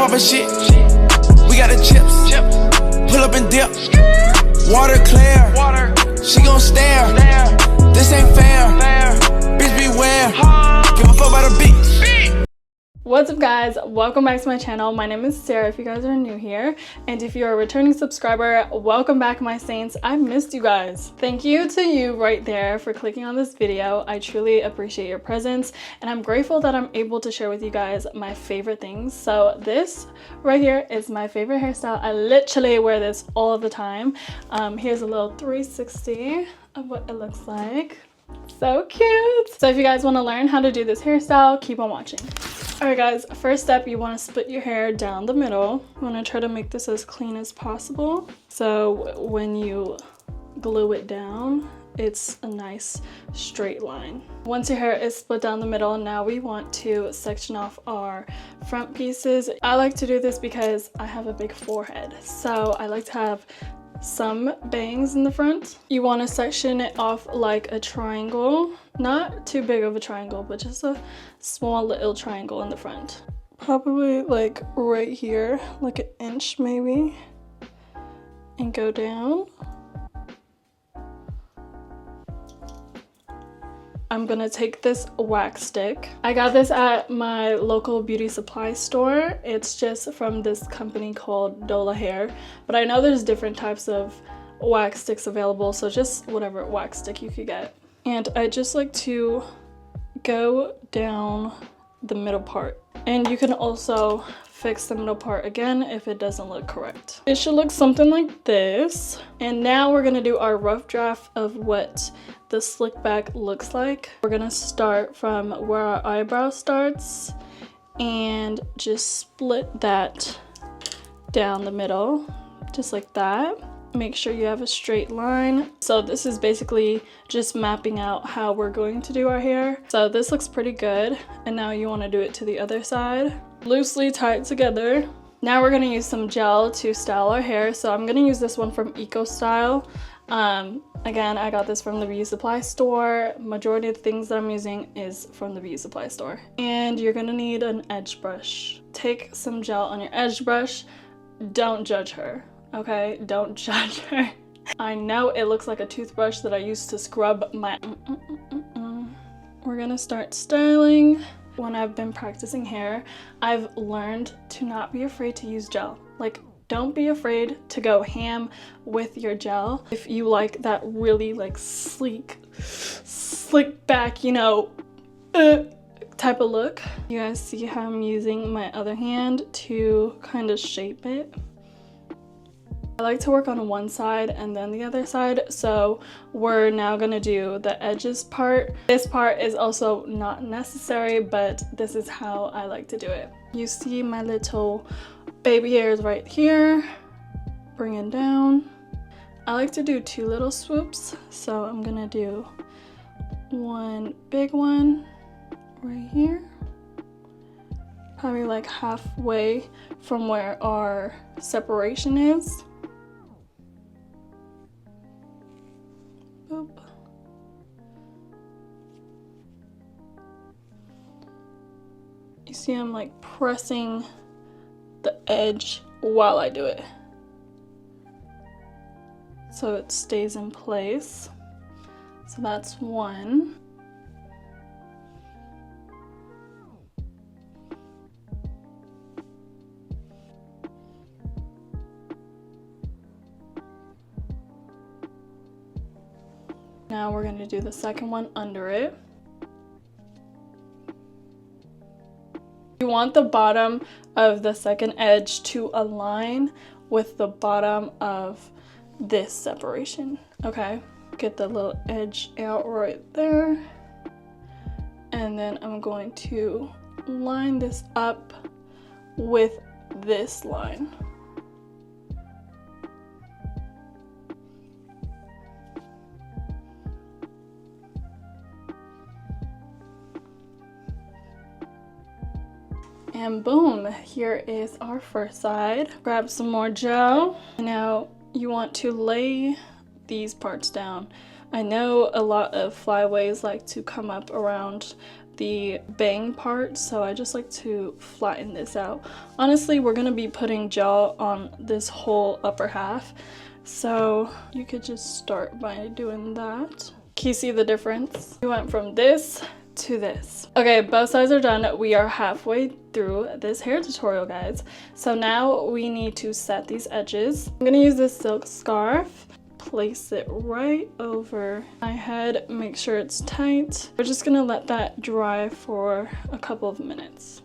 poppin' shit. We got the chips. Pull up and dip. Water clear. She gon' stare. This ain't fair. Bitch beware. Give a fuck about a beat. What's up guys, welcome back to my channel. My name is Sarah if you guys are new here, and if you're a returning subscriber, welcome back my saints. I missed you guys. Thank you to you right there for clicking on this video. I truly appreciate your presence, and I'm grateful that I'm able to share with you guys my favorite things. So this right here is my favorite hairstyle. I literally wear this all of the time. Here's a little 360 of what it looks like. So cute. So if you guys want to learn how to do this hairstyle, keep on watching. Alright guys, first step, you want to split your hair down the middle. You want to try to make this as clean as possible. So when you glue it down, it's a nice straight line. Once your hair is split down the middle, now we want to section off our front pieces. I like to do this because I have a big forehead. So I like to have some bangs in the front. You want to section it off like a triangle, not too big of a triangle, but just a small little triangle in the front, probably like right here, like an inch maybe, and go down. I'm gonna take this wax stick. I got this at my local beauty supply store. It's just from this company called Dola Hair, but I know there's different types of wax sticks available, so just whatever wax stick you could get. And I just like to go down the middle part, and you can also fix the middle part again if it doesn't look correct. It should look something like this. And now we're gonna do our rough draft of what the slick back looks like. We're gonna start from where our eyebrow starts and just split that down the middle, just like that. Make sure you have a straight line. So this is basically just mapping out how we're going to do our hair. So this looks pretty good. And now you want to do it to the other side. Loosely tie it together. Now we're going to use some gel to style our hair. So I'm going to use this one from Eco Style. Again, I got this from the beauty supply store. Majority of the things that I'm using is from the beauty supply store. And you're going to need an edge brush. Take some gel on your edge brush. Don't judge her. Okay, don't judge her. I know it looks like a toothbrush that I used to scrub my We're gonna start styling. When I've been practicing hair, I've learned to not be afraid to use gel. Like, don't be afraid to go ham with your gel. If you like that really like sleek, slick back, you know, type of look. You guys see how I'm using my other hand to kind of shape it. I like to work on one side and then the other side, so we're now gonna do the edges part. This part is also not necessary, but this is how I like to do it. You see my little baby hairs right here. Bring it down. I like to do two little swoops, so I'm gonna do one big one right here, probably like halfway from where our separation is. Boop. You see I'm like pressing the edge while I do it, so it stays in place. So that's one. Now we're going to do the second one under it. You want the bottom of the second edge to align with the bottom of this separation, okay? Get the little edge out right there. And then I'm going to line this up with this line. And boom, here is our first side. Grab some more gel. Now you want to lay these parts down. I know a lot of flyaways like to come up around the bang part, so I just like to flatten this out. Honestly, we're gonna be putting gel on this whole upper half, so you could just start by doing that. Can you see the difference? We went from this to this. Okay, both sides are done. We are halfway through this hair tutorial, guys. So now we need to set these edges. I'm gonna use this silk scarf, place it right over my head, make sure it's tight. We're just gonna let that dry for a couple of minutes.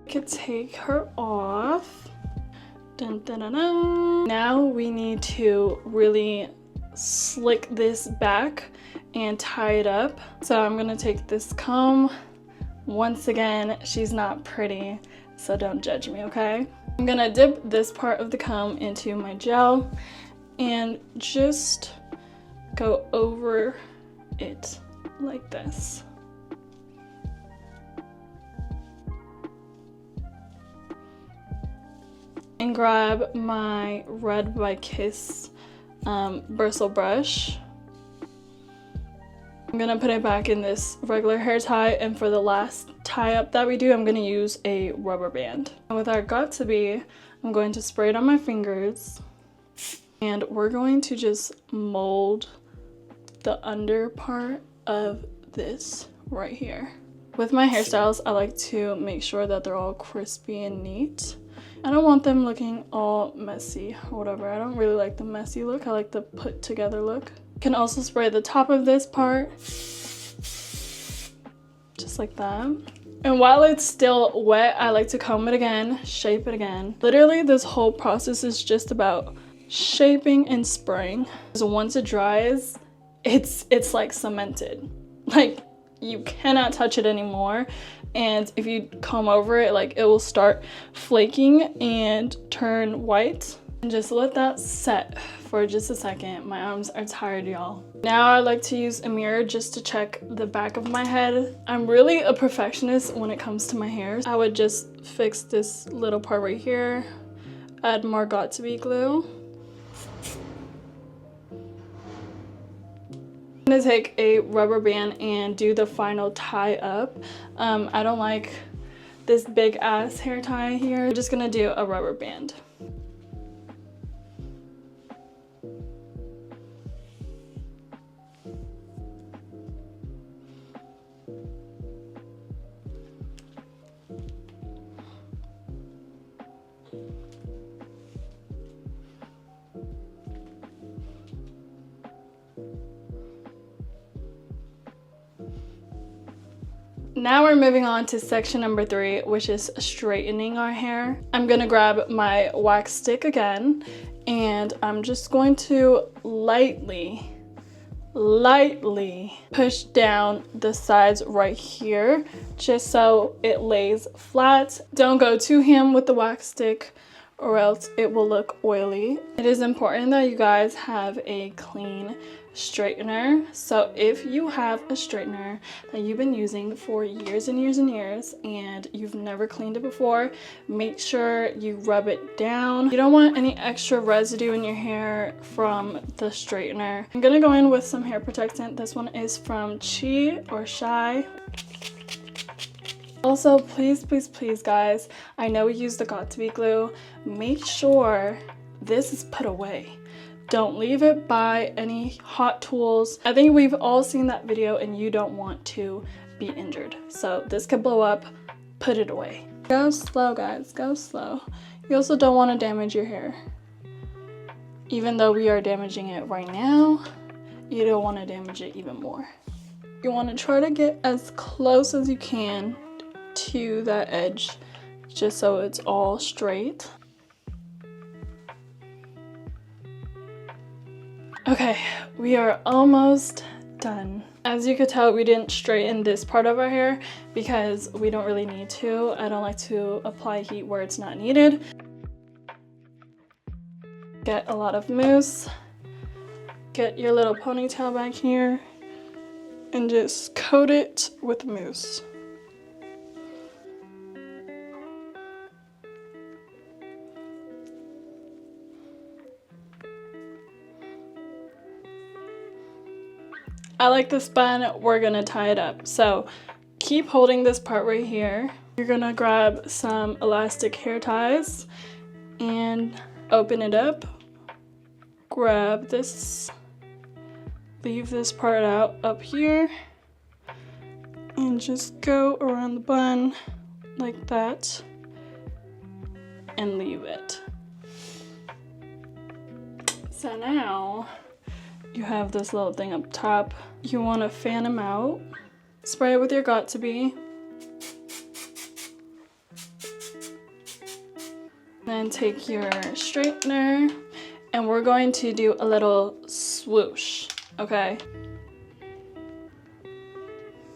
I could take her off. Dun, dun, dun, dun. Now we need to really slick this back and tie it up. So I'm gonna take this comb. Once again, she's not pretty, so don't judge me, okay? I'm gonna dip this part of the comb into my gel and just go over it like this. And grab my Red by Kiss bristle brush. I'm gonna put it back in this regular hair tie, and for the last tie up that we do, I'm gonna use a rubber band. And with our got to be, I'm going to spray it on my fingers, and we're going to just mold the under part of this right here. With my hairstyles, I like to make sure that they're all crispy and neat. I don't want them looking all messy or whatever. I don't really like the messy look. I like the put together look. You can also spray the top of this part, just like that. And while it's still wet, I like to comb it again, shape it again. Literally, this whole process is just about shaping and spraying. So once it dries, it's like cemented. Like, you cannot touch it anymore. And if you comb over it, like, it will start flaking and turn white. And just let that set for just a second. My arms are tired, y'all. Now I like to use a mirror just to check the back of my head. I'm really a perfectionist when it comes to my hair. I would just fix this little part right here, add more got to be glue. I'm gonna take a rubber band and do the final tie up. I don't like this big ass hair tie here. I'm just gonna do a rubber band. Now we're moving on to section number 3, which is straightening our hair. I'm gonna grab my wax stick again, and I'm just going to lightly push down the sides right here, just so it lays flat. Don't go too ham with the wax stick, or else it will look oily. It is important that you guys have a clean straightener. So if you have a straightener that you've been using for years and years and years and you've never cleaned it before, make sure you rub it down. You don't want any extra residue in your hair from the straightener. I'm gonna go in with some hair protectant. This one is from Chi or Shy. Also, please guys, I know we use the got to be glue. Make sure this is put away. Don't leave it by any hot tools. I think we've all seen that video and you don't want to be injured. So this could blow up, put it away. Go slow, guys, go slow. You also don't want to damage your hair. Even though we are damaging it right now, you don't want to damage it even more. You want to try to get as close as you can to that edge, just so it's all straight. Okay, we are almost done. As you could tell, we didn't straighten this part of our hair because we don't really need to. I don't like to apply heat where it's not needed. Get a lot of mousse. Get your little ponytail back here and just coat it with mousse. I like this bun, we're gonna tie it up. So keep holding this part right here. You're gonna grab some elastic hair ties and open it up. Grab this, leave this part out up here, and just go around the bun like that and leave it. So now you have this little thing up top. You want to fan them out. Spray it with your Got2b. Then take your straightener and we're going to do a little swoosh, okay?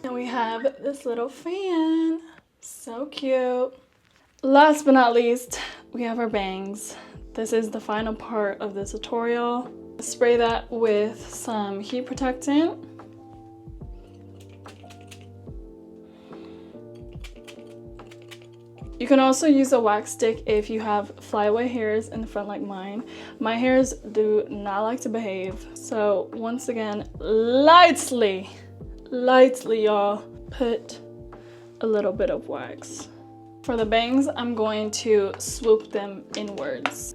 And we have this little fan. So cute. Last but not least, we have our bangs. This is the final part of the tutorial. Spray that with some heat protectant. You can also use a wax stick if you have flyaway hairs in the front like mine. My hairs do not like to behave. So once again, lightly y'all, put a little bit of wax. For the bangs, I'm going to swoop them inwards.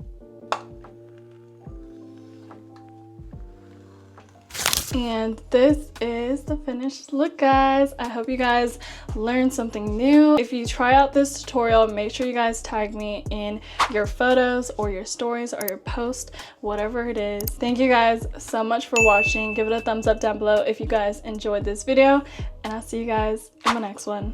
And this is the finished look, guys. I hope you guys learned something new. If you try out this tutorial, make sure you guys tag me in your photos or your stories or your post, whatever it is. Thank you guys so much for watching. Give it a thumbs up down below if you guys enjoyed this video, and I'll see you guys in the next one.